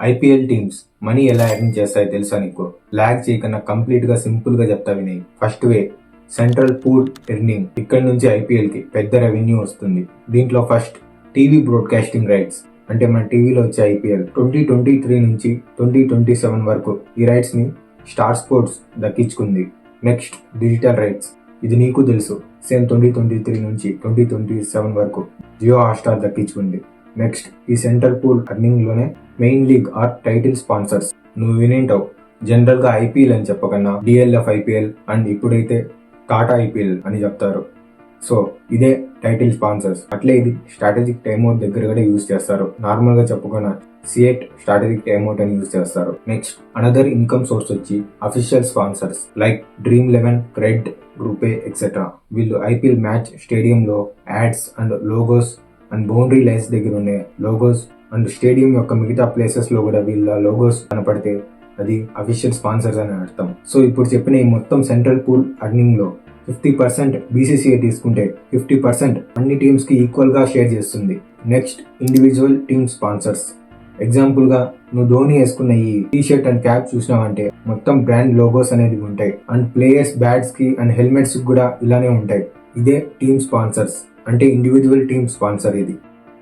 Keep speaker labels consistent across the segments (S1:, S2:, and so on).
S1: IPL teams money ఎలా earn చేస్తాయో తెలుసా నీకు? లాగ్ చేయకుండా కంప్లీట్ గా సింపుల్ గా చెప్తా విని. First way, central pool earning. ఇక్కడ నుంచి ఐపీఎల్ కి పెద్ద రెవెన్యూ వస్తుంది. దీంట్లో ఫస్ట్ టీవీ బ్రాడ్కాస్టింగ్ రైట్స్, అంటే మన టీవీలో వచ్చే ఐపీఎల్ 2023 నుంచి 2027 వరకు ఈ రైట్స్ ని స్టార్ స్పోర్ట్స్ దక్కించుకుంది. నెక్స్ట్ డిజిటల్ రైట్స్, ఇది నీకు తెలుసు, సేమ్ 2023 నుంచి 2027 వరకు జియో హాట్స్టార్ దక్కించుకుంది. నెక్స్ట్ ఈ సెంట్రల్ పూల్ అర్నింగ్ లోనే main league or title sponsors. నువ్వు వినేంటావు, జనరల్ గా ఐపీఎల్ అని చెప్పకన్నా డిఎల్ఎఫ్ ఐపీఎల్ అండ్ ఇప్పుడైతే టాటా ఐపీఎల్ అని చెప్తారు. సో ఇదే టైటిల్ స్పాన్సర్స్. అట్లే ఇది స్ట్రాటజిక్ టైమ్అవుట్ దగ్గర కూడా యూజ్ చేస్తారు. నార్మల్ గా చెప్పుకున్న సిఎట్ స్ట్రాటజిక్ టైమ్అవుట్ అని యూజ్ చేస్తారు. నెక్స్ట్ అనదర్ ఇన్కమ్ సోర్స్ వచ్చి official sponsors like Dream11, cred, RuPay etcetera. వీళ్ళు ఐపీఎల్ మ్యాచ్ స్టేడియం లో ads and logos and boundary lines దగ్గర ఉండే లోగోస్ అండ్ స్టేడియం యొక్క మిగతా ప్లేసెస్ లో కూడా వీళ్ళ లోగోస్ కనపడితే అది అఫీషియల్ స్పాన్సర్స్ అని అర్థం. సో ఇప్పుడు చెప్పిన ఈ మొత్తం సెంట్రల్ పూల్ అర్నింగ్ లో 50% బీసీసీఐ తీసుకుంటే 50% అన్ని టీమ్స్ కి ఈక్వల్ గా షేర్ చేస్తుంది. Next individual team sponsors. Example గా నువ్వు ధోని వేసుకున్న ఈ టీ షర్ట్ అండ్ క్యాప్ చూసినావంటే మొత్తం బ్రాండ్ లోగోస్ అనేది ఉంటాయి అండ్ ప్లేయర్స్ బ్యాట్స్ కి అండ్ హెల్మెట్స్ కూడా ఇలానే ఉంటాయి. ఇదే టీమ్ స్పాన్సర్స్, అంటే ఇండివిజువల్ టీమ్ స్పాన్సర్. ఇది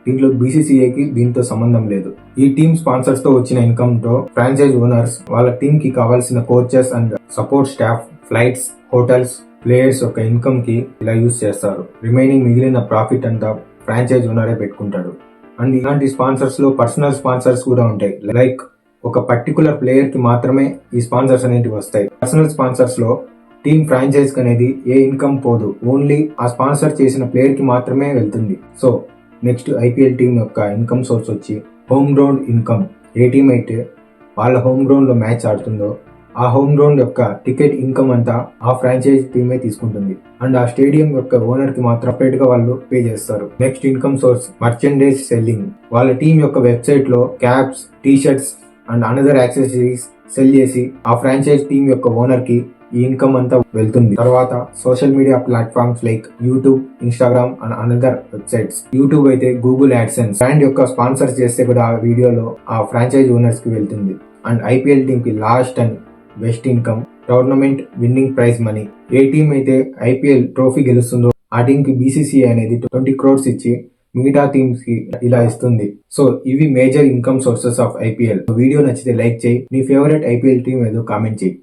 S1: దీంట్లో బీసీసీఐకి దీంతో సంబంధం లేదు. ఈ టీమ్ స్పాన్సర్స్ తో వచ్చిన ఇన్కమ్ తో ఫ్రాంచైజ్ ఓనర్స్ వాళ్ళ టీమ్ కి కావాల్సిన coaches and support staff, flights, hotels, players యొక్క ఇన్కమ్ కి ఇలా యూజ్ చేస్తారు. రిమైనింగ్ మిగిలిన ప్రాఫిట్ అంతా ఫ్రాంచైజ్ ఓనరే పెట్టుకుంటాడు. అండ్ ఇలాంటి స్పాన్సర్స్ లో పర్సనల్ స్పాన్సర్స్ కూడా ఉంటాయి. లైక్ ఒక పర్టికులర్ ప్లేయర్ కి మాత్రమే ఈ స్పాన్సర్స్ అనేవి వస్తాయి. పర్సనల్ స్పాన్సర్స్ లో టీమ్ ఫ్రాంచైజ్ కి అనేది ఏ ఇన్కమ్ పోదు, ఓన్లీ ఆ స్పాన్సర్ చేసిన ప్లేయర్ కి మాత్రమే వెళ్తుంది. సో నెక్స్ట్ ఐపీఎల్ టీమ్ యొక్క ఇన్కమ్ సోర్స్ వచ్చి హోమ్ గ్రౌండ్ ఇన్కమ్. ఏ టీం అయితే వాళ్ళ హోమ్ గ్రౌండ్ లో మ్యాచ్ ఆడుతుందో ఆ హోమ్ గ్రౌండ్ యొక్క టికెట్ ఇన్కమ్ అంతా ఆ ఫ్రాంచైజ్ టీమే తీసుకుంటుంది అండ్ ఆ స్టేడియం యొక్క ఓనర్ కి మాత్రం సెపరేట్ గా వాళ్ళు పే చేస్తారు. Next income source merchandise selling. వాళ్ళ టీం యొక్క వెబ్సైట్ లో caps, T shirts and another accessories cell చేసి ఆ ఫ్రాంచైజ్ టీం యొక్క ఓనర్ కి ఈ ఇన్కమ్ అంతా వెళ్తుంది. తర్వాత social media platforms like YouTube, Instagram and another websites. YouTube అయితే గూగుల్ యాడ్సెన్స్ బ్రాండ్ యొక్క స్పాన్సర్ చేస్తే కూడా ఆ వీడియోలో ఆ ఫ్రాంచైజ్ ఓనర్స్ కి వెళ్తుంది. అండ్ ఐపీఎల్ టీమ్ కి last and best income tournament winnowing prize money. A team అయితే ఐపీఎల్ ట్రోఫీ గెలుస్తుందో ఆ టీం కి బీసీసీఐ అనేది 20 crores ఇచ్చి మిగతా టీమ్స్ కి ఇలా ఇస్తుంది. సో ఇవి major income sources of IPL. Video నచ్చితే లైక్ చేయి, నీ ఫేవరెట్ ఐపీఎల్ టీం ఏదో కామెంట్ చేయి.